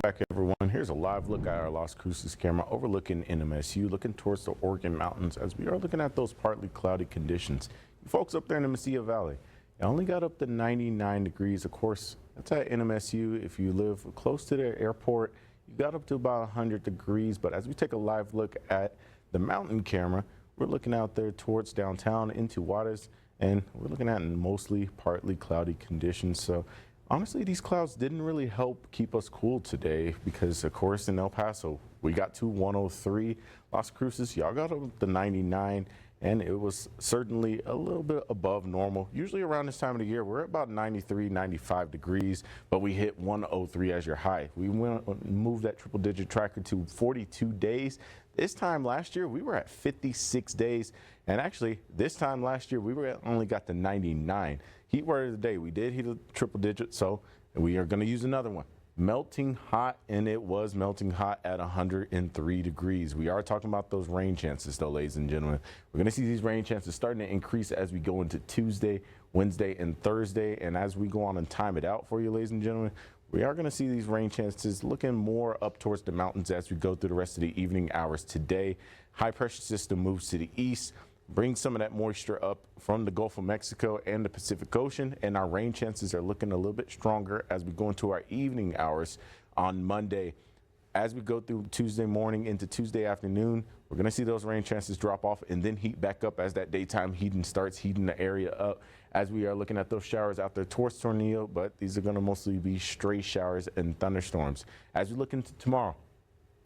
Back everyone, here's a live look at our Las Cruces camera overlooking NMSU, looking towards the Oregon Mountains as we are looking at those partly cloudy conditions. You folks up there in the Mesilla Valley, it only got up to 99 degrees. Of course, that's at NMSU. If you live close to the airport, you got up to about 100 degrees. But as we take a live look at the mountain camera, we're looking out there towards downtown into Juarez, and we're looking at mostly partly cloudy conditions. So honestly, these clouds didn't really help keep us cool today because, of course, in El Paso, we got to 103. Las Cruces, y'all got up to 99, and it was certainly a little bit above normal. Usually around this time of the year, we're at about 93, 95 degrees, but we hit 103 as your high. We moved that triple-digit tracker to 42 days. This time last year, we were at 56 days. And actually, this time last year, only got to 99. Heat word of the day, we did hit a triple digit, so we are going to use another one. Melting hot, and it was melting hot at 103 degrees. We are talking about those rain chances, though, ladies and gentlemen. We're going to see these rain chances starting to increase as we go into Tuesday, Wednesday, and Thursday. And as we go on and time it out for you, ladies and gentlemen, we are going to see these rain chances looking more up towards the mountains as we go through the rest of the evening hours today. High pressure system moves to the east, brings some of that moisture up from the Gulf of Mexico and the Pacific Ocean, and our rain chances are looking a little bit stronger as we go into our evening hours on Monday. As we go through Tuesday morning into Tuesday afternoon, we're going to see those rain chances drop off and then heat back up as that daytime heating starts heating the area up as we are looking at those showers out there towards Tornillo, but these are going to mostly be stray showers and thunderstorms. As we look into tomorrow,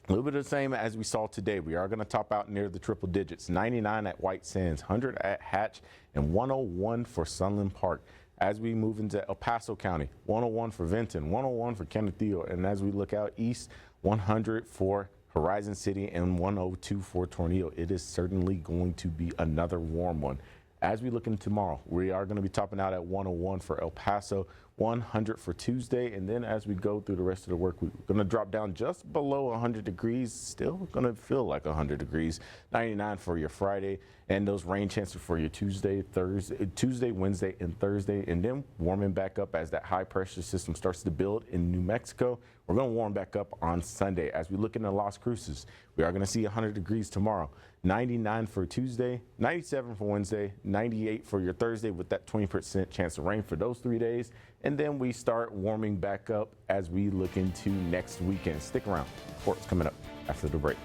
a little bit of the same as we saw today. We are going to top out near the triple digits, 99 at White Sands, 100 at Hatch, and 101 for Sunland Park. As we move into El Paso County, 101 for Vinton, 101 for Canutillo, and as we look out east, 100 for Horizon City and 102 for Tornillo. It is certainly going to be another warm one. As we look into tomorrow, we are going to be topping out at 101 for El Paso, 100 for Tuesday, and then as we go through the rest of the work week, we're going to drop down just below 100 degrees, still going to feel like 100 degrees, 99 for your Friday, and those rain chances for your Tuesday, Wednesday, and Thursday, and then warming back up as that high pressure system starts to build in New Mexico. We're going to warm back up on Sunday. As we look into Las Cruces, we are going to see 100 degrees tomorrow, 99 for Tuesday, 97 for Wednesday, 98 for your Thursday with that 20% chance of rain for those 3 days. And then we start warming back up as we look into next weekend. Stick around. Sports coming up after the break.